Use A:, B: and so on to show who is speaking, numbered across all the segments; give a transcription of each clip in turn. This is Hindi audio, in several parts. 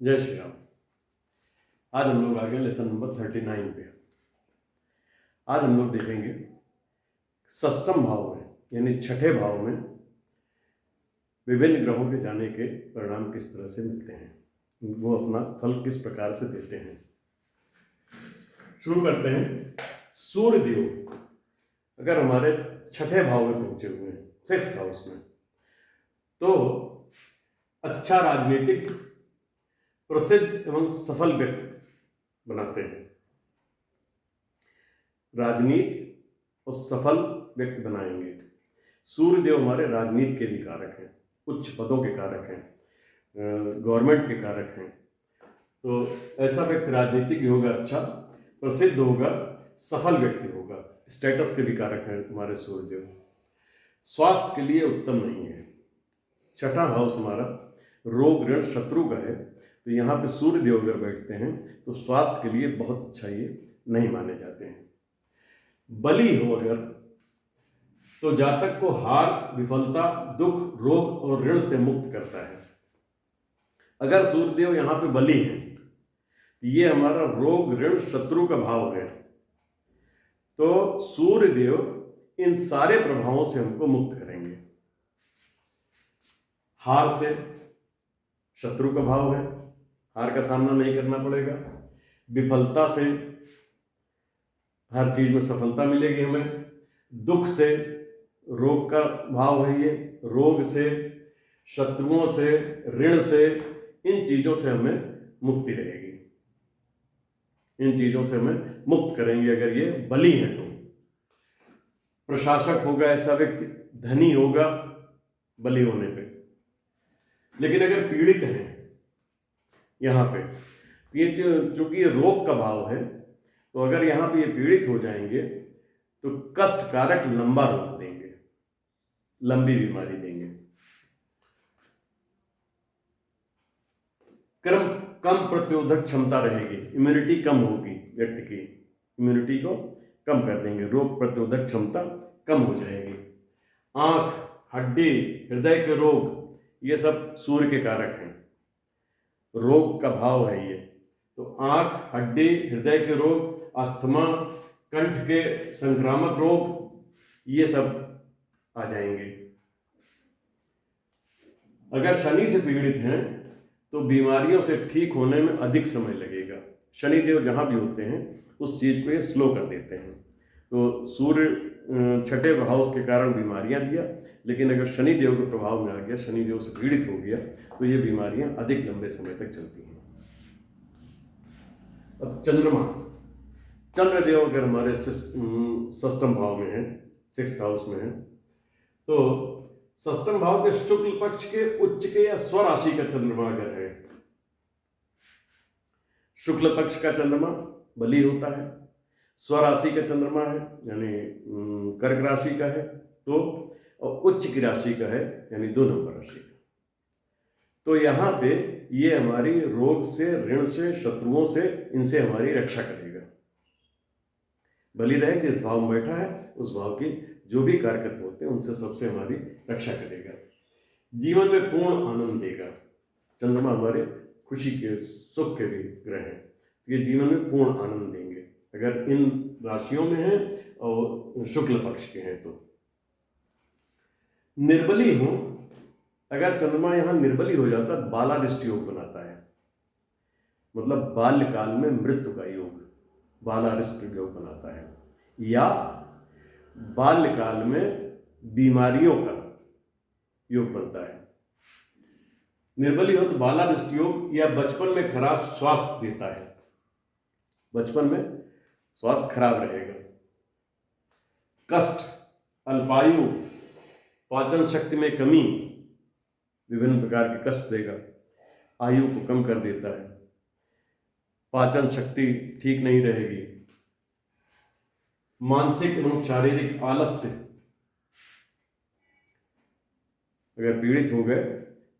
A: जय श्री राम। आज हम लोग आ गए लेसन नंबर 39 पे। आज हम लोग देखेंगे षष्ठम भाव में यानी छठे भाव में विभिन्न ग्रहों के जाने के परिणाम किस तरह से मिलते हैं, वो अपना फल किस प्रकार से देते हैं। शुरू करते हैं। सूर्य देव अगर हमारे छठे भाव में पहुंचे हुए हैं, सिक्स्थ हाउस में, तो अच्छा राजनीतिक प्रसिद्ध एवं सफल व्यक्ति बनाते हैं। राजनीति और सफल व्यक्ति बनाएंगे। सूर्य देव हमारे राजनीति के भी कारक हैं, उच्च पदों के कारक हैं, गवर्नमेंट के कारक हैं। तो ऐसा व्यक्ति राजनीतिक होगा, अच्छा प्रसिद्ध होगा, सफल व्यक्ति होगा। स्टेटस के भी कारक हैं हमारे सूर्य देव। स्वास्थ्य के लिए उत्तम नहीं है। छठा हाउस हमारा रोग ऋण शत्रु का है, तो यहाँ पे सूर्य देव अगर बैठते हैं तो स्वास्थ्य के लिए बहुत अच्छा ये नहीं माने जाते हैं। बली हो अगर तो जातक को हार, विफलता, दुख, रोग और ऋण से मुक्त करता है। अगर सूर्य देव यहाँ पे बली है तो ये हमारा रोग ऋण शत्रु का भाव है। तो सूर्य देव इन सारे प्रभावों से हमको मुक्त करेंगे। हार से शत्रु का भाव है, हार का सामना नहीं करना पड़ेगा। विफलता से हर चीज में सफलता मिलेगी हमें। दुख से रोग का भाव है ये, रोग से, शत्रुओं से, ऋण से, इन चीजों से हमें मुक्ति रहेगी। इन चीजों से हमें मुक्त करेंगे अगर ये बली है तो। प्रशासक होगा ऐसा व्यक्ति, धनी होगा बली होने पे। लेकिन अगर पीड़ित है यहाँ पे, ये चूंकि ये रोग का भाव है, तो अगर यहाँ पे ये पीड़ित हो जाएंगे तो कष्ट कारक लंबा रोग देंगे, लंबी बीमारी देंगे। कम प्रतिरोधक क्षमता रहेगी, इम्यूनिटी कम होगी व्यक्ति की, इम्यूनिटी को कम कर देंगे, रोग प्रतिरोधक क्षमता कम हो जाएगी। आंख, हड्डी, हृदय के रोग, ये सब सूर्य के कारक हैं, रोग का भाव है ये। तो आंख, हड्डी, हृदय के रोग, अस्थमा, कंठ के संक्रामक रोग, ये सब आ जाएंगे। अगर शनि से पीड़ित हैं तो बीमारियों से ठीक होने में अधिक समय लगेगा। शनि देव जहां भी होते हैं उस चीज को ये स्लो कर देते हैं। तो सूर्य छठे हाउस के कारण बीमारियां दिया, लेकिन अगर शनि देव के प्रभाव में आ गया, शनि देव से पीड़ित हो गया, तो ये बीमारियां अधिक लंबे समय तक चलती हैं। अब चंद्रमा, चंद्रदेव अगर हमारे षष्ठम भाव में है, सिक्स्थ हाउस में है, तो षष्ठम भाव के शुक्ल पक्ष के उच्च के या स्वराशि का चंद्रमा अगर है, शुक्ल पक्ष का चंद्रमा बली होता है, स्वराशि का चंद्रमा है यानी कर्क राशि का है तो, और उच्च की राशि का है यानी 2 नंबर राशि का, तो यहाँ पे ये हमारी रोग से, ऋण से, शत्रुओं से, इनसे हमारी रक्षा करेगा। बली रहे जिस भाव में बैठा है उस भाव की जो भी कारकत्व होते हैं उनसे सबसे हमारी रक्षा करेगा। जीवन में पूर्ण आनंद देगा। चंद्रमा हमारे खुशी के, सुख के भी ग्रह हैं, ये जीवन में पूर्ण आनंद देंगे अगर इन राशियों में है और शुक्ल पक्ष के हैं तो। निर्बली हो अगर चंद्रमा यहाँ निर्बली हो जाता है, बालादृष्टि योग बनाता है, मतलब बाल्यकाल में मृत्यु का योग, बालारिष्ट योग बनाता है, या बाल्यकाल में बीमारियों का योग बनता है। निर्बली हो तो बालारिष्ट योग, या बचपन में खराब स्वास्थ्य देता है, बचपन में स्वास्थ्य खराब रहेगा। कष्ट, अल्पायु, पाचन शक्ति में कमी, विभिन्न प्रकार के कष्ट देगा, आयु को कम कर देता है, पाचन शक्ति ठीक नहीं रहेगी, मानसिक एवं शारीरिक आलस्य, अगर पीड़ित हो गए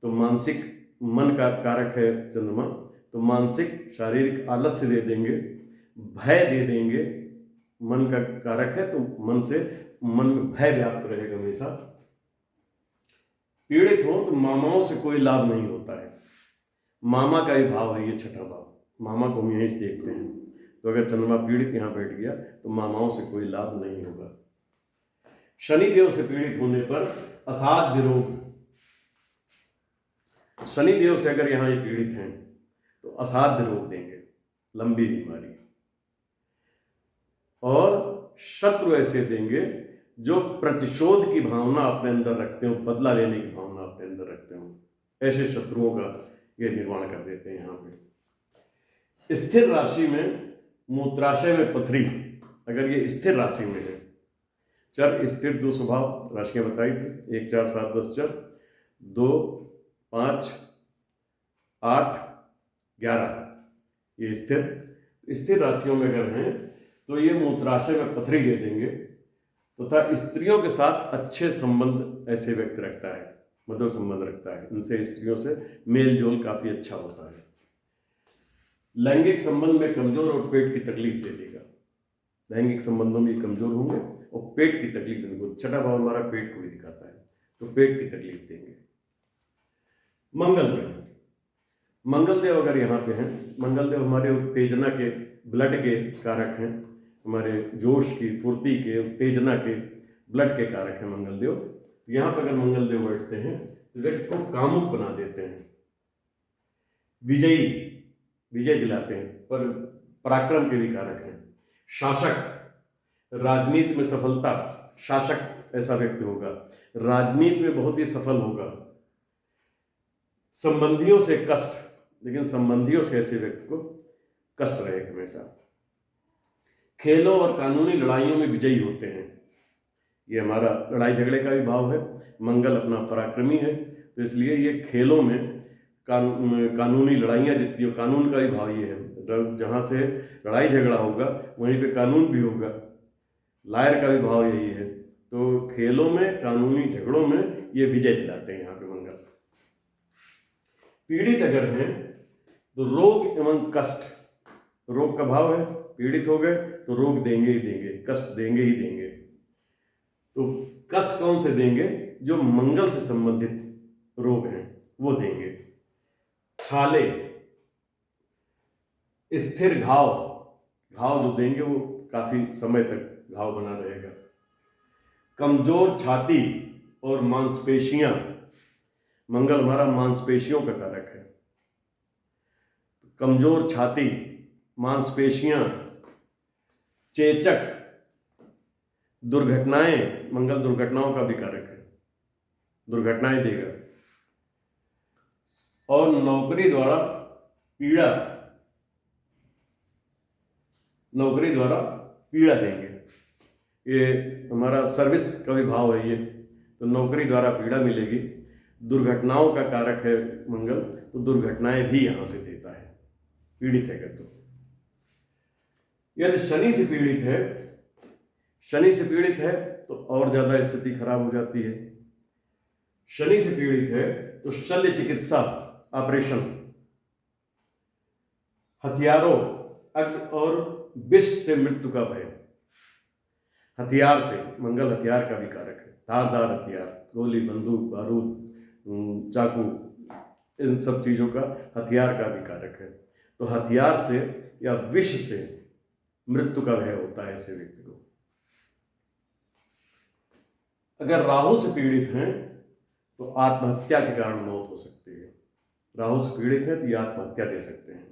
A: तो मानसिक, मन का कारक है चंद्रमा, तो मानसिक शारीरिक आलस्य दे देंगे, भय दे देंगे, मन का कारक है तो मन में भय व्याप्त रहेगा हमेशा। पीड़ित हो तो मामाओं से कोई लाभ नहीं होता है, मामा का भी भाव है ये छठा भाव, मामा को हम यहीं से देखते हैं। तो अगर चंद्रमा पीड़ित यहाँ बैठ गया तो मामाओं से कोई लाभ नहीं होगा। शनिदेव से पीड़ित होने पर असाध्य रोग, शनिदेव से अगर यहाँ ये पीड़ित हैं तो असाध्य रोग देंगे, लंबी बीमारी, और शत्रु ऐसे देंगे जो प्रतिशोध की भावना अपने अंदर रखते हो, बदला लेने की भावना अपने अंदर रखते हो, ऐसे शत्रुओं का ये निर्माण कर देते हैं। यहाँ पे स्थिर राशि में मूत्राशय में पथरी, अगर ये स्थिर राशि में है, चर स्थिर दो स्वभाव राशियां बताई थी, 1 4 7 10 चर, 2 5 8 11 ये स्थिर राशियों में अगर हैं तो ये मूत्राशय में पथरी दे देंगे तथा स्त्रियों के साथ अच्छे संबंध ऐसे व्यक्ति रखता है, मधुर संबंध रखता है, इनसे स्त्रियों से मेल जोल काफी अच्छा होता है। लैंगिक संबंध में कमजोर और पेट की तकलीफ दे देगा, लैंगिक संबंधों में कमजोर होंगे और पेट की तकलीफ देंगे। छठा भाव हमारा पेट को भी दिखाता है, तो पेट की तकलीफ देंगे। मंगल देव अगर यहाँ पे हैं, मंगल देव हमारे उत्तेजना के, ब्लड के कारक हैं, हमारे जोश की, फुर्ती के, उत्तेजना के, ब्लड के कारक हैं मंगल देव। यहाँ पर अगर मंगल देव बैठते हैं तो व्यक्ति को कामुक बना देते हैं, विजय दिलाते हैं, पर पराक्रम के भी कारक हैं। शासक, राजनीति में सफलता, शासक ऐसा व्यक्ति होगा, राजनीति में बहुत ही सफल होगा। संबंधियों से कष्ट, लेकिन संबंधियों से ऐसे व्यक्ति को कष्ट रहेगा हमेशा। खेलों और कानूनी लड़ाइयों में विजयी होते हैं, ये हमारा लड़ाई झगड़े का भी भाव है। मंगल अपना पराक्रमी है, तो इसलिए ये खेलों में कानूनी लड़ाइयाँ जितनी हो, कानून का भी भाव ये है, जहाँ से लड़ाई झगड़ा होगा वहीं पे कानून भी होगा, लायर का भी भाव यही है। तो खेलों में, कानूनी झगड़ों में ये विजय दिलाते हैं यहाँ पे मंगल। पीड़ित अगर हैं तो रोग एवं कष्ट, रोग का भाव है, पीड़ित हो गए तो रोग देंगे ही देंगे, कष्ट देंगे ही देंगे। तो कष्ट कौन से देंगे? जो मंगल से संबंधित रोग हैं वो देंगे। छाले, स्थिर घाव जो देंगे वो काफी समय तक घाव बना रहेगा। कमजोर छाती और मांसपेशियां, मंगल हमारा मांसपेशियों का कारक है। कमजोर छाती, मांसपेशियां, चेचक, दुर्घटनाएं, मंगल दुर्घटनाओं का भी कारक है, दुर्घटनाएं देगा। और नौकरी द्वारा पीड़ा देंगे, ये हमारा सर्विस का भी भाव है ये, तो नौकरी द्वारा पीड़ा मिलेगी। दुर्घटनाओं का कारक है मंगल, तो दुर्घटनाएं भी यहां से देता है, पीड़ित है तो। यदि शनि से पीड़ित है तो और ज्यादा स्थिति खराब हो जाती है। शनि से पीड़ित है तो शल्य चिकित्सा, ऑपरेशन, हथियारों, अग्नि और विष से मृत्यु का भय। हथियार से, मंगल हथियार का भी कारक है, धारदार हथियार, गोली, बंदूक, बारूद, चाकू, इन सब चीजों का हथियार का भी कारक है। तो हथियार से या विष से मृत्यु का भय होता है ऐसे व्यक्ति को। अगर राहु से पीड़ित हैं तो आत्महत्या के कारण मौत हो सकती है। राहु से पीड़ित है तो ये आत्महत्या दे सकते हैं।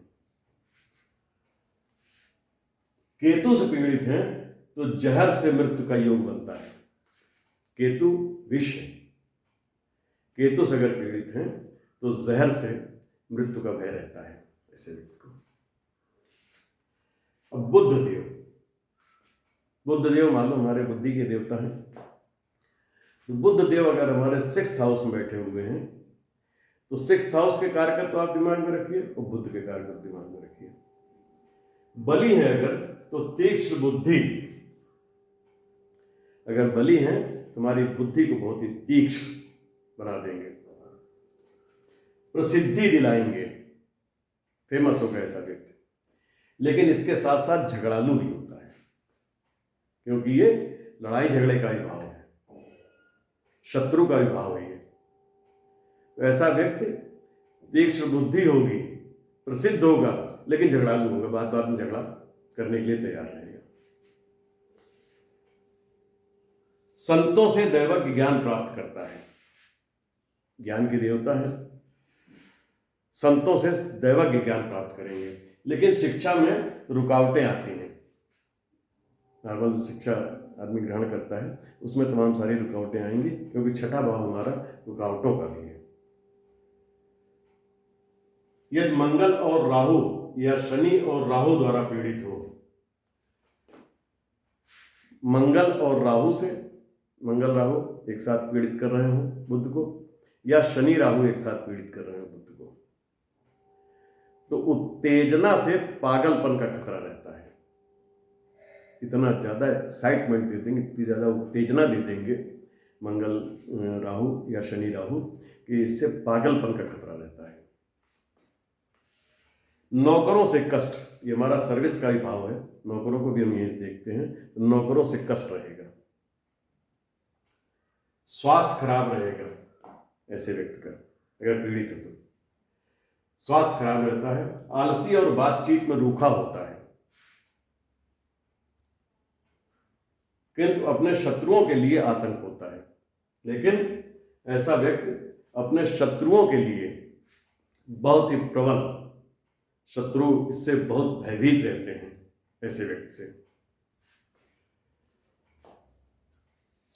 A: केतु से पीड़ित हैं तो जहर से मृत्यु का योग बनता है। केतु विष है, केतु से अगर पीड़ित हैं तो जहर से मृत्यु का भय रहता है ऐसे व्यक्ति को। अब बुध देव मान लो हमारे बुद्धि के देवता हैं, तो बुध देव अगर हमारे 6th हाउस में बैठे हुए हैं तो 6th हाउस के कारक तो आप दिमाग में रखिए और बुध के कारक दिमाग में रखिए। बली है अगर तो तीक्ष्ण बुद्धि, अगर बली है तुम्हारी बुद्धि को बहुत ही तीक्ष्ण बना देंगे, प्रसिद्धि दिलाएंगे, फेमस होगा ऐसा व्यक्ति। लेकिन इसके साथ साथ झगड़ालू भी होता है, क्योंकि ये लड़ाई झगड़े का ही भाव है, शत्रु का भी भाव है ये। तो ऐसा व्यक्ति तीक्ष्ण बुद्धि होगी, प्रसिद्ध होगा, लेकिन झगड़ालू होगा, बात बात में झगड़ा करने के लिए तैयार रहेगा। संतों से दैवज्ञ ज्ञान प्राप्त करता है, ज्ञान के देवता है, संतों से दैवज्ञ ज्ञान प्राप्त करेंगे। लेकिन शिक्षा में रुकावटें आती हैं। नॉर्मल जो शिक्षा आदमी ग्रहण करता है उसमें तमाम सारी रुकावटें आएंगी, क्योंकि छठा भाव हमारा रुकावटों का भी है। यदि मंगल और राहु या शनि और राहु द्वारा पीड़ित हो, मंगल और राहु से, मंगल राहु एक साथ पीड़ित कर रहे हो बुध को, या शनि राहु एक साथ पीड़ित कर रहे हो बुध को, तो उत्तेजना से पागलपन का खतरा रहता है। इतना ज़्यादा एक्साइटमेंट दे देंगे, इतनी ज़्यादा उत्तेजना दे देंगे मंगल राहु या शनि राहु कि इससे पागलपन का खतरा रहता है। नौकरों से कष्ट, ये हमारा सर्विस का ही भाव है, नौकरों को भी हम यही देखते हैं, तो नौकरों से कष्ट रहेगा। स्वास्थ्य खराब रहेगा ऐसे व्यक्ति का, अगर पीड़ित है तो स्वास्थ्य खराब रहता है। आलसी और बातचीत में रूखा होता है, किंतु अपने शत्रुओं के लिए आतंक होता है। लेकिन ऐसा व्यक्ति अपने शत्रुओं के लिए बहुत ही प्रबल, शत्रु इससे बहुत भयभीत रहते हैं ऐसे व्यक्ति से।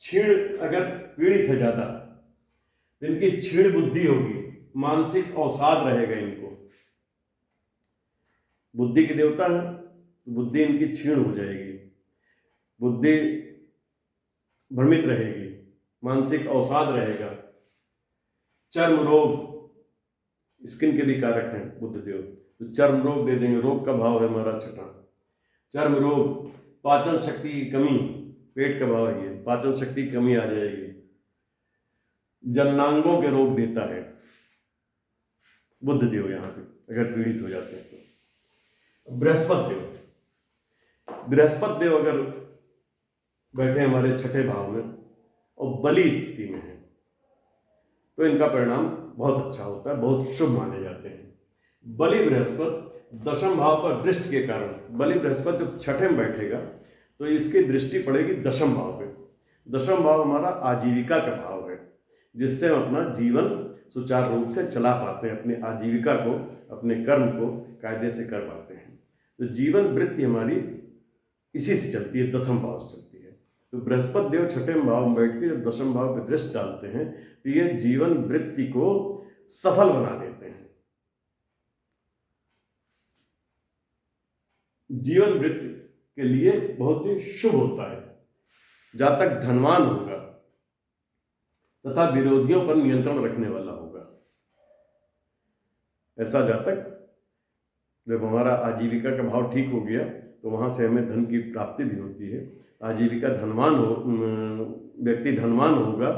A: क्षीण अगर पीड़ित है ज्यादा, इनकी क्षीण बुद्धि होगी, मानसिक अवसाद रहेगा इनको। बुद्धि के देवता है, बुद्धि इनकी क्षीण हो जाएगी, बुद्धि भ्रमित रहेगी, मानसिक अवसाद रहेगा। चर्म रोग, स्किन के भी कारक हैं बुध देव, तो चर्म रोग दे देंगे। रोग का भाव है हमारा छठा, चर्म रोग। पाचन शक्ति की कमी, पेट का भाव है ये, पाचन शक्ति की कमी आ जाएगी। जननांगों के रोग देता है बुध देव यहाँ पे, अगर पीड़ित हो जाते हैं तो। बृहस्पति देव, बृहस्पति देव अगर बैठे हमारे छठे भाव में और बली स्थिति में है तो इनका परिणाम बहुत अच्छा होता है, बहुत शुभ माने जाते हैं। बली बृहस्पति दशम भाव पर दृष्टि के कारण, बली बृहस्पति जब छठे में बैठेगा तो इसकी दृष्टि पड़ेगी दशम भाव पे। दशम भाव हमारा आजीविका का भाव है, जिससे हम अपना जीवन सुचारू रूप से चला पाते हैं, अपनी आजीविका को, अपने कर्म को कायदे से कर पाते हैं। तो जीवन वृत्ति हमारी इसी से चलती है, दशम भाव से चलती है। तो बृहस्पति देव छठे भाव में बैठ के जब दशम भाव पर दृष्टि डालते हैं तो ये जीवन वृत्ति को सफल बना देते हैं। जीवन वृत्ति के लिए बहुत ही शुभ होता है। जातक धनवान होगा तथा विरोधियों पर नियंत्रण रखने वाला होगा। ऐसा जातक, जब हमारा आजीविका का भाव ठीक हो गया तो वहां से हमें धन की प्राप्ति भी होती है। आजीविका धनवान हो, व्यक्ति धनवान होगा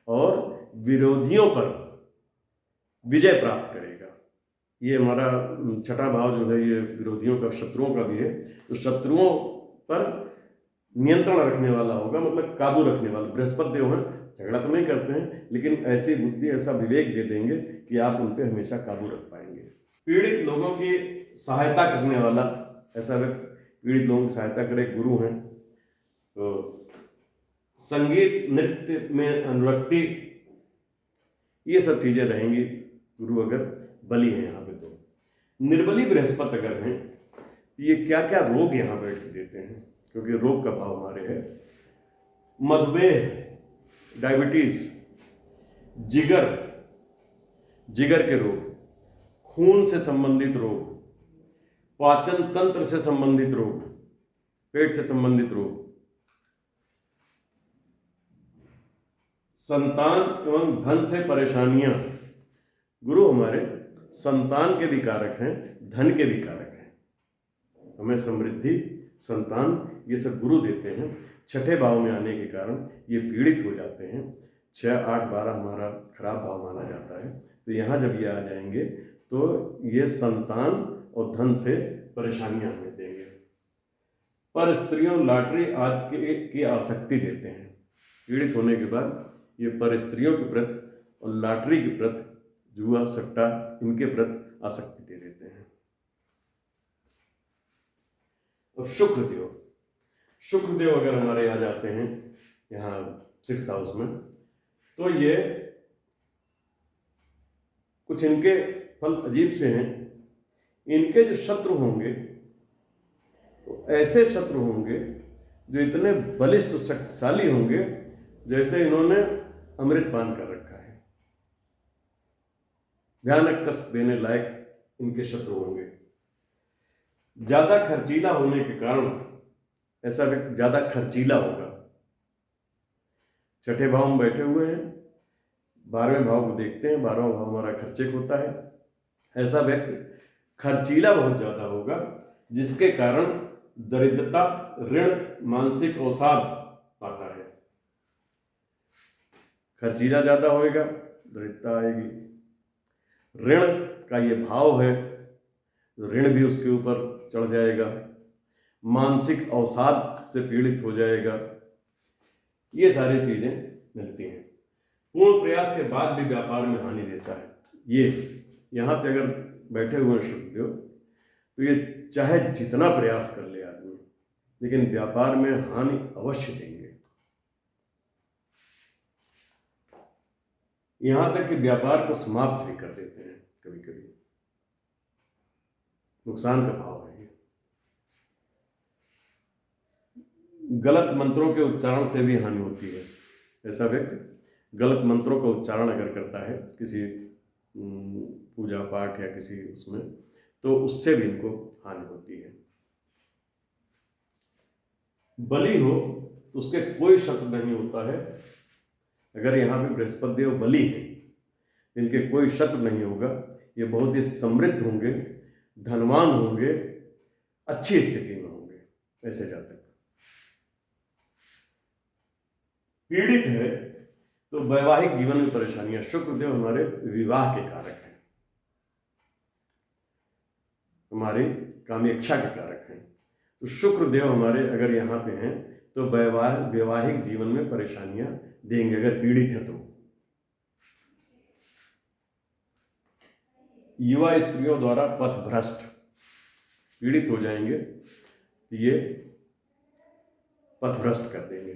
A: और विरोधियों पर विजय प्राप्त करेगा। ये हमारा छठा भाव जो है ये विरोधियों का, शत्रुओं का भी है। तो शत्रुओं पर नियंत्रण रखने वाला होगा, मतलब काबू रखने वाला। बृहस्पति देव हैं, झगड़ा तो नहीं करते हैं, लेकिन ऐसी बुद्धि, ऐसा विवेक दे देंगे कि आप उन पर हमेशा काबू रख पाएंगे। पीड़ित लोगों की सहायता करने वाला ऐसा व्यक्ति, पीड़ित लोगों की सहायता करे, गुरु हैं। तो संगीत नृत्य में अनुरक्ति, ये सब चीजें रहेंगी गुरु अगर बली है यहाँ पे। तो निर्बली बृहस्पति अगर हैं तो ये क्या क्या रोग यहाँ बैठ के देते हैं, क्योंकि रोग का भाव हमारे है। मधुमेह, डायबिटीज, जिगर के रोग, खून से संबंधित रोग, पाचन तंत्र से संबंधित रोग, पेट से संबंधित रोग, संतान एवं धन से परेशानियां। गुरु हमारे संतान के भी कारक हैं, धन के भी कारक हैं। हमें समृद्धि, संतान, ये सब गुरु देते हैं। छठे भाव में आने के कारण ये पीड़ित हो जाते हैं। 6, 8, 12 हमारा खराब भाव माना जाता है। तो यहाँ जब ये आ जाएंगे तो ये संतान और धन से परेशानियां हमें देंगे। पर स्त्रियों, लॉटरी आदि की आसक्ति देते हैं। पीड़ित होने के बाद ये पर स्त्रियों के प्रति और लॉटरी के प्रति जुआ सट्टा इनके प्रति आसक्ति दे देते हैं। अब शुक्रदेव अगर हमारे आ जाते हैं यहाँ 6th हाउस में, तो ये कुछ इनके फल अजीब से हैं। इनके जो शत्रु होंगे तो ऐसे शत्रु होंगे जो इतने बलिष्ठ शक्तिशाली होंगे जैसे इन्होंने अमृत पान कर रखा है। भयानक कष्ट देने लायक इनके शत्रु होंगे। ज्यादा खर्चीला होने के कारण ऐसा व्यक्ति ज्यादा खर्चीला होगा। 6ठे भाव में बैठे हुए हैं, 12वें भाव को देखते हैं, 12वां भाव हमारा खर्चे का होता है। ऐसा व्यक्ति खर्चीला बहुत ज्यादा होगा, जिसके कारण दरिद्रता, ऋण, मानसिक अवसाद आता है। खर्चीला ज्यादा होएगा, दरिद्रता आएगी। ऋण का ये भाव है, ऋण भी उसके ऊपर चढ़ जाएगा। मानसिक अवसाद से पीड़ित हो जाएगा। ये सारी चीजें मिलती हैं। पूर्ण प्रयास के बाद भी व्यापार में हानि देता है। ये यहाँ पे अगर बैठे हुए हैं शुक्रदेव, तो ये चाहे जितना प्रयास कर ले आदमी, लेकिन व्यापार में हानि अवश्य देंगे। यहां तक कि व्यापार को समाप्त भी कर देते हैं कभी कभी। नुकसान का भाव है ये। गलत मंत्रों के उच्चारण से भी हानि होती है। ऐसा व्यक्ति गलत मंत्रों का उच्चारण अगर करता है किसी पूजा पाठ या किसी उसमें, तो उससे भी इनको हानि होती है। बली हो तो उसके कोई शत्रु नहीं होता है। अगर यहाँ पे बृहस्पति देव बली है, इनके कोई शत्रु नहीं होगा। ये बहुत ही समृद्ध होंगे, धनवान होंगे, अच्छी स्थिति में होंगे। ऐसे जातक पीड़ित है तो वैवाहिक जीवन में परेशानियां। शुक्रदेव हमारे विवाह के कारक हैं, हमारी कामेक्षा के कारक हैं। तो शुक्रदेव हमारे अगर यहाँ पे हैं तो वैवाहिक जीवन में परेशानियां देंगे अगर पीड़ित है तो। युवा स्त्रियों द्वारा पथभ्रष्ट, पीड़ित हो जाएंगे तो ये पथभ्रष्ट कर देंगे।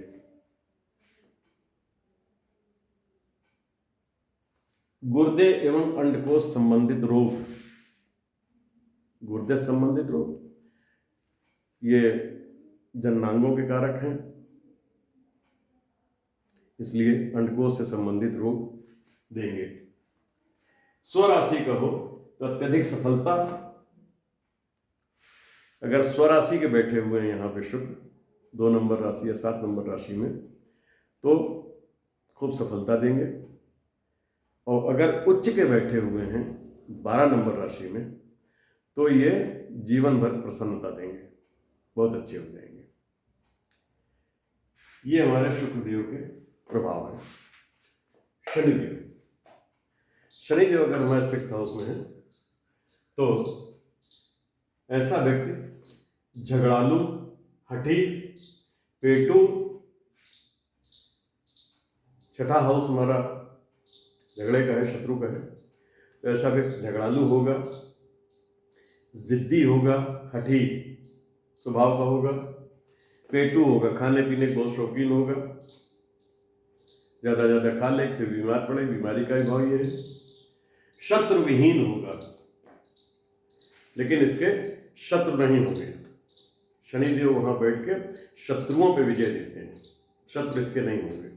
A: गुर्दे एवं अंडकोश संबंधित रोग, गुर्दे संबंधित रोग ये जननांगों के कारक हैं, इसलिए अंडकोश से संबंधित रोग देंगे। स्वराशि का हो तो अत्यधिक सफलता। अगर स्वराशि के बैठे हुए हैं यहाँ पे शुक्र 2 नंबर राशि या 7 नंबर राशि में, तो खूब सफलता देंगे। और अगर उच्च के बैठे हुए हैं 12 नंबर राशि में, तो ये जीवन भर प्रसन्नता देंगे, बहुत अच्छे हो जाएंगे। ये हमारे शुक्रदेव के प्रभाव है। शनिदेव, शनिदेव अगर हमारे 6th हाउस में है तो ऐसा व्यक्ति झगड़ालू, हठी, पेटू। 6ठा हाउस हमारा झगड़े का है, शत्रु का है। तो ऐसा व्यक्ति झगड़ालू होगा, जिद्दी होगा, हठी स्वभाव का होगा, पेटू होगा, खाने पीने का बहुत शौकीन होगा, ज्यादा खा ले फिर बीमार पड़े, बीमारी का ही भाव ये है। शत्रु विहीन होगा, लेकिन इसके शत्रु नहीं होंगे। शनिदेव वहां बैठ के शत्रुओं पे विजय देते हैं, शत्रु इसके नहीं होंगे।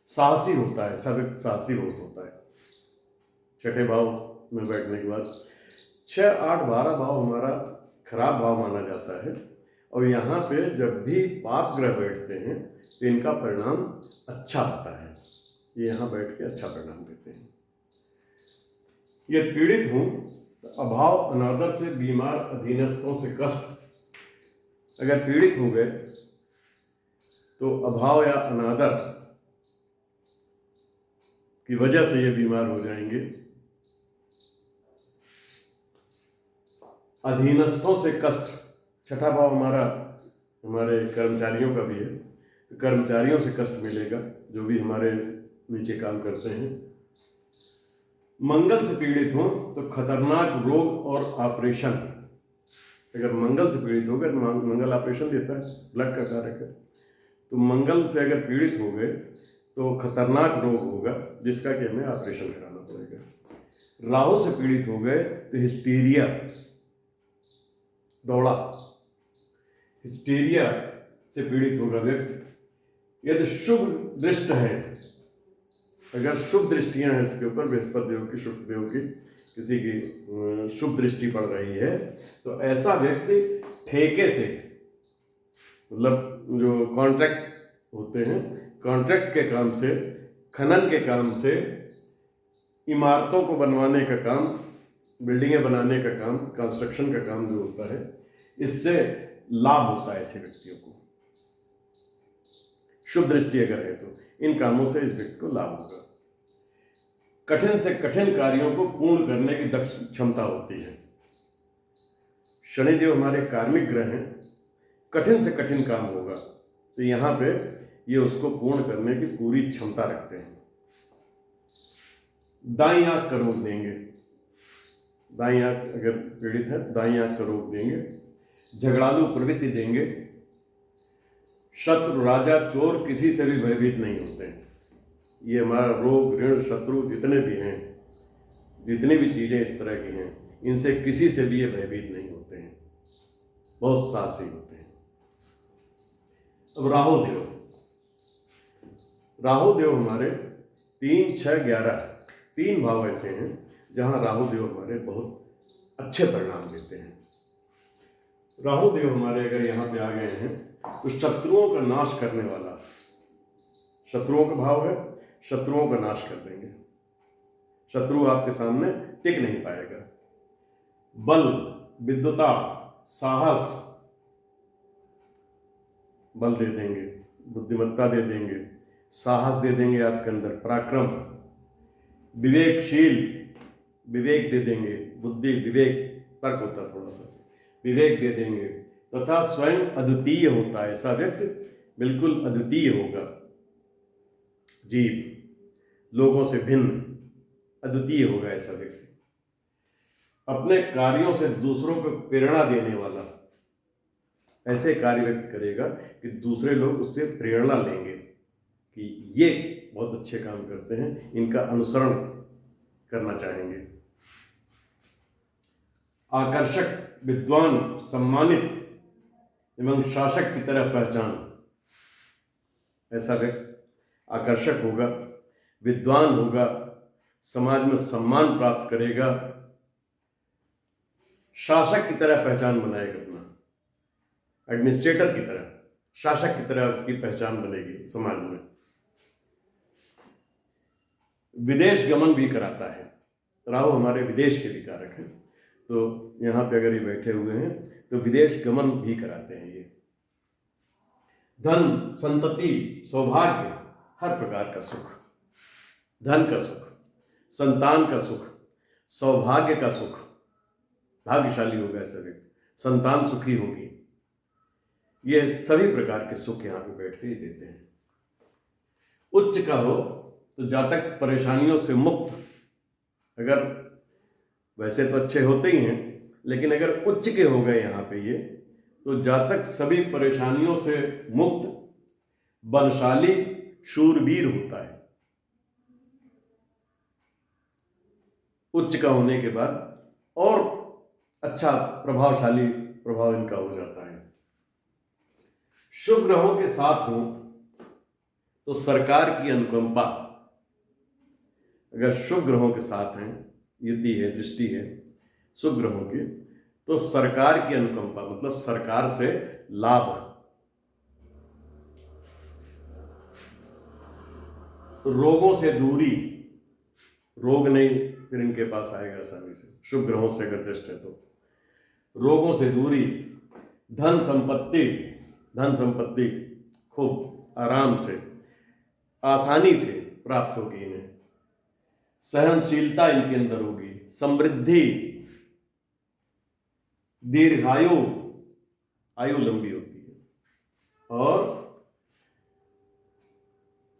A: साहसी होता है, ऐसा व्यक्ति साहसी बहुत होता है। 6ठे भाव में बैठने के बाद 6, 8, 12 भाव हमारा खराब भाव माना जाता है। और यहाँ पे जब भी पाप ग्रह बैठते हैं तो इनका परिणाम अच्छा होता है। ये यहाँ बैठ के अच्छा परिणाम देते हैं। ये पीड़ित हूँ तो अभाव अनादर से बीमार, अधीनस्थों से कष्ट। अगर पीड़ित हो गए तो अभाव या अनादर की वजह से ये बीमार हो जाएंगे। अधीनस्थों से कष्ट, 6ठा भाव हमारे कर्मचारियों का भी है, तो कर्मचारियों से कष्ट मिलेगा, जो भी हमारे नीचे काम करते हैं। मंगल से पीड़ित हो तो खतरनाक रोग और ऑपरेशन। अगर मंगल से पीड़ित हो गए तो मंगल ऑपरेशन देता है, ब्लड का कारक है। तो मंगल से अगर पीड़ित हो गए तो खतरनाक रोग होगा जिसका कि हमें ऑपरेशन कराना पड़ेगा। राहु से पीड़ित हो गए तो हिस्टीरिया, दौड़ा, हिस्टीरिया से पीड़ित होगा व्यक्ति। यदि शुभ दृष्ट है, अगर शुभ दृष्टियां हैं इसके ऊपर, बृहस्पति देव की, शुक्र देव की, किसी की शुभ दृष्टि पड़ रही है, तो ऐसा व्यक्ति ठेके से, मतलब जो कॉन्ट्रैक्ट होते हैं, कॉन्ट्रैक्ट के काम से, खनन के काम से, इमारतों को बनवाने का काम, बिल्डिंगें बनाने का काम, कंस्ट्रक्शन का काम जो होता है, इससे लाभ होता है ऐसे व्यक्तियों को। शुभ दृष्टि अगर है तो इन कामों से इस व्यक्ति को लाभ होगा। कठिन से कठिन कार्यों को पूर्ण करने की दक्ष क्षमता होती है। शनिदेव हमारे कार्मिक ग्रह हैं, कठिन से कठिन काम होगा तो यहाँ पे ये उसको पूर्ण करने की पूरी क्षमता रखते हैं। दाईं आंख का रोग देंगे, दाईं आंख अगर पीड़ित है दाईं आंख का रोग देंगे। झगड़ालू प्रवृत्ति देंगे। शत्रु, राजा, चोर किसी से भी भयभीत नहीं होते हैं। ये हमारा रोग, ऋण, शत्रु जितने भी हैं, जितनी भी चीज़ें इस तरह की हैं, इनसे किसी से भी ये भयभीत नहीं होते हैं, बहुत साहसी होते हैं। अब राहु देव, राहु देव हमारे 3, 6, 11 तीन भाव ऐसे हैं जहाँ राहु देव हमारे बहुत अच्छे परिणाम देते हैं। राहु देव हमारे अगर यहाँ पे आ गए हैं तो शत्रुओं का नाश करने वाला, शत्रुओं का भाव है, शत्रुओं का नाश कर देंगे। शत्रु आपके सामने टिक नहीं पाएगा। बल, विद्वता, साहस, बल दे देंगे, बुद्धिमत्ता दे देंगे, साहस दे देंगे आपके अंदर, पराक्रम, विवेकशील, विवेक दे देंगे, बुद्धि, विवेक फर्क होता थोड़ा सा, विवेक दे देंगे तथा स्वयं अद्वितीय होता है। ऐसा व्यक्ति बिल्कुल अद्वितीय होगा, जीव, लोगों से भिन्न, अद्वितीय होगा ऐसा व्यक्ति। अपने कार्यों से दूसरों को प्रेरणा देने वाला, ऐसे कार्य व्यक्त करेगा कि दूसरे लोग उससे प्रेरणा लेंगे कि ये बहुत अच्छे काम करते हैं, इनका अनुसरण करना चाहेंगे। आकर्षक, विद्वान, सम्मानित एवं शासक की तरह पहचान, ऐसा व्यक्ति आकर्षक होगा, विद्वान होगा, समाज में सम्मान प्राप्त करेगा, शासक की तरह पहचान बनाएगा, अपना एडमिनिस्ट्रेटर की तरह, शासक की तरह उसकी पहचान बनेगी समाज में। विदेश गमन भी कराता है। राहु हमारे विदेश के भी कारक हैं, तो यहाँ पे अगर ये बैठे हुए हैं तो विदेश गमन भी कराते हैं ये। धन, संतति, सौभाग्य, हर प्रकार का सुख, धन का सुख, संतान का सुख, सौभाग्य का सुख, भाग्यशाली होगा ऐसा व्यक्ति, संतान सुखी होगी, ये सभी प्रकार के सुख यहाँ पे बैठ के ही देते हैं। उच्च का हो तो जातक परेशानियों से मुक्त, अगर वैसे तो अच्छे होते ही हैं लेकिन अगर उच्च के हो गए यहाँ पे ये, तो जातक सभी परेशानियों से मुक्त, बलशाली, शूरवीर होता है। उच्च का होने के बाद और अच्छा प्रभावशाली प्रभाव इनका हो जाता है। शुभ ग्रहों के साथ हो तो सरकार की अनुकंपा, अगर शुभ ग्रहों के साथ हैं, युति है, दृष्टि है शुभ ग्रहों की, तो सरकार की अनुकंपा मतलब सरकार से लाभ, रोगों से दूरी, रोग नहीं फिर इनके पास आएगा आसानी से, शुभ ग्रहों से अगर दृष्ट है तो रोगों से दूरी, धन संपत्ति, धन संपत्ति खूब आराम से, आसानी से प्राप्त होगी इन्हें, सहनशीलता इनके अंदर होगी, समृद्धि, दीर्घायु, आयु लंबी होती है, और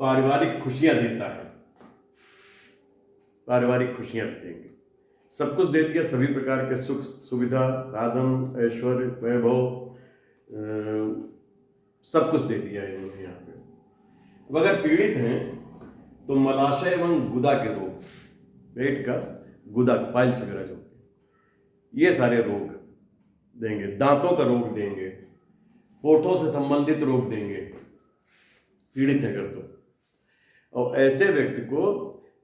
A: पारिवारिक खुशियां देता है, पारिवारिक खुशियाँ भी देंगे। सब कुछ दे दिया, सभी प्रकार के सुख सुविधा, साधन, ऐश्वर्य, वैभव, सब कुछ दे दिया है इन्होंने यहाँ पे। अगर पीड़ित हैं तो मलाशय एवं गुदा के रोग, पेट का गुदा, पाइल्स वगैरह जो होते हैं, ये सारे रोग देंगे, दांतों का रोग देंगे, होठों से संबंधित रोग देंगे पीड़ित है अगर तो। और ऐसे व्यक्ति को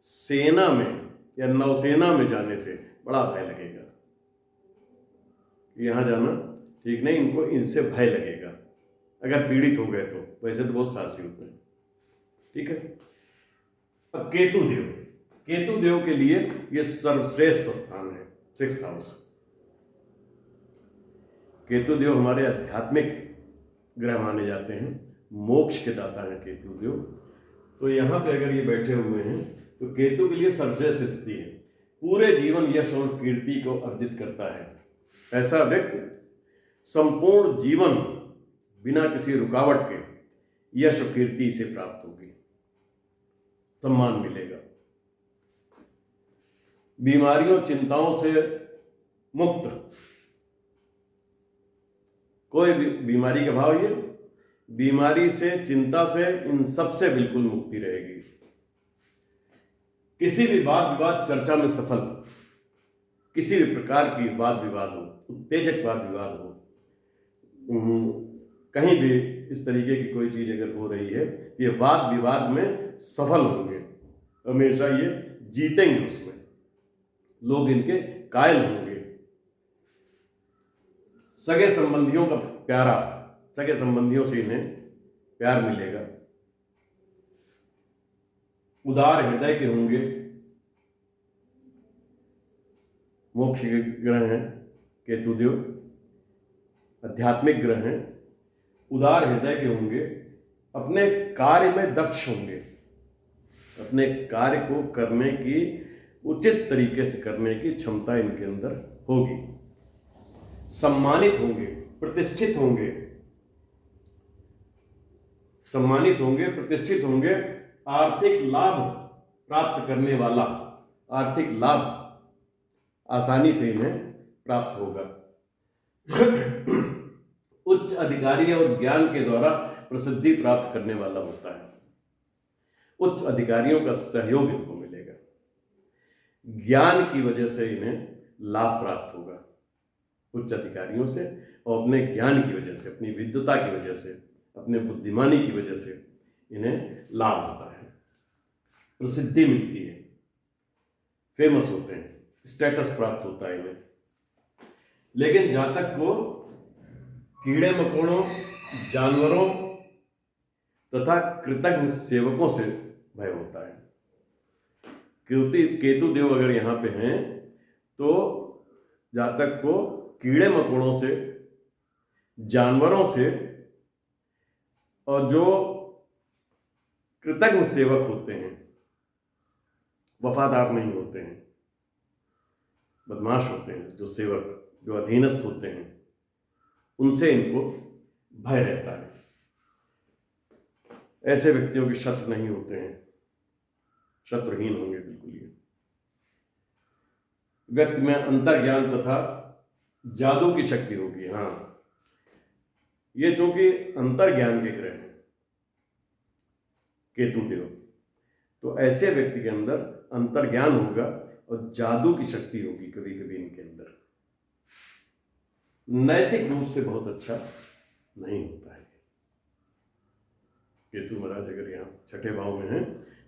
A: सेना में या नौसेना में जाने से बड़ा भय लगेगा, यहाँ जाना ठीक नहीं, इनको इनसे भय लगेगा अगर पीड़ित हो गए तो। वैसे तो बहुत साहसी होते हैं, ठीक है। अब केतु देव, केतु देव के लिए यह सर्वश्रेष्ठ स्थान है, 6th हाउस। केतु देव हमारे आध्यात्मिक ग्रह माने जाते हैं, मोक्ष के दाता है केतु देव। तो यहाँ पे अगर ये बैठे हुए हैं तो केतु के लिए सर्वश्रेष्ठ स्थिति है, पूरे जीवन यश और कीर्ति को अर्जित करता है। ऐसा व्यक्ति संपूर्ण जीवन बिना किसी रुकावट के यश और कीर्ति से प्राप्त होगी, सम्मान मिलेगा, बीमारियों चिंताओं से मुक्त, कोई भी बीमारी का भाव, ये बीमारी से, चिंता से, इन सब से बिल्कुल मुक्ति रहेगी। किसी भी वाद विवाद चर्चा में सफल, किसी भी प्रकार की वाद विवाद हो, उत्तेजक वाद विवाद हो, कहीं भी इस तरीके की कोई चीज अगर हो रही है, ये वाद विवाद में सफल होंगे, हमेशा ये जीतेंगे, उसमें लोग इनके कायल होंगे। सगे संबंधियों का प्यारा, सगे संबंधियों से इन्हें प्यार मिलेगा, उदार हृदय के होंगे, मोक्ष के ग्रह हैं केतु देव, आध्यात्मिक ग्रह हैं, उदार हृदय के होंगे, अपने कार्य में दक्ष होंगे, अपने कार्य को करने की, उचित तरीके से करने की क्षमता इनके अंदर होगी, सम्मानित होंगे, प्रतिष्ठित होंगे, सम्मानित होंगे, प्रतिष्ठित होंगे, आर्थिक लाभ प्राप्त करने वाला, आर्थिक लाभ आसानी से इन्हें प्राप्त होगा। उच्च अधिकारी और ज्ञान के द्वारा प्रसिद्धि प्राप्त करने वाला होता है, उच्च अधिकारियों का सहयोग इनको मिलेगा, ज्ञान की वजह से इन्हें लाभ प्राप्त होगा उच्च अधिकारियों से, और अपने ज्ञान की वजह से, अपनी विद्वता की वजह से, अपने बुद्धिमानी की वजह से इन्हें लाभ होता है, प्रसिद्धि मिलती है, फेमस होते हैं, स्टेटस प्राप्त होता है इन्हें। लेकिन जहां तक को कीड़े मकोड़ों, जानवरों तथा कृतज्ञ सेवकों से भय होता है। केतु देव अगर यहाँ पे हैं तो जहां तक को कीड़े मकोड़ों से, जानवरों से, और जो कृतज्ञ सेवक होते हैं, वफादार नहीं होते हैं, बदमाश होते हैं, जो सेवक, जो अधीनस्थ होते हैं, उनसे इनको भय रहता है। ऐसे व्यक्तियों के शत्रु नहीं होते हैं, शत्रुहीन होंगे बिल्कुल। ये व्यक्ति में अंतर्ज्ञान तथा जादू की शक्ति होगी। हाँ, ये जो कि अंतर्ज्ञान के ग्रह हैं केतु देव, तो ऐसे व्यक्ति के अंदर अंतर्ज्ञान होगा और जादू की शक्ति होगी कभी कभी इनके अंदर। नैतिक रूप से बहुत अच्छा नहीं होता है केतु महाराज, अगर यहाँ 6ठे भाव में हैं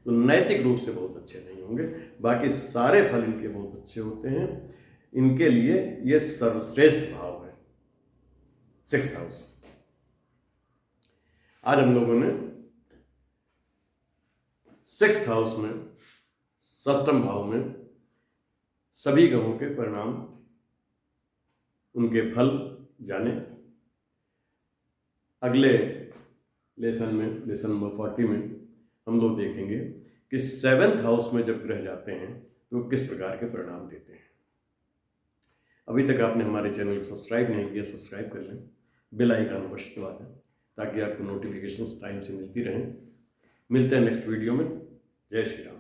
A: तो नैतिक रूप से बहुत अच्छे नहीं होंगे, बाकी सारे फल इनके बहुत अच्छे होते हैं। इनके लिए ये सर्वश्रेष्ठ भाव है 6th हाउस। आज हम लोगों ने 6th हाउस में, 6th भाव में सभी ग्रहों के परिणाम, उनके फल जाने। अगले लेसन में, लेसन नंबर 40 में हम लोग देखेंगे कि 7th हाउस में जब ग्रह जाते हैं तो किस प्रकार के परिणाम देते हैं। अभी तक आपने हमारे चैनल को सब्सक्राइब नहीं किया, सब्सक्राइब कर लें, बेल आइकन अवश्य दबा दें ताकि आपको नोटिफिकेशंस टाइम से मिलती रहें। मिलते हैं नेक्स्ट वीडियो में। जय श्री राम।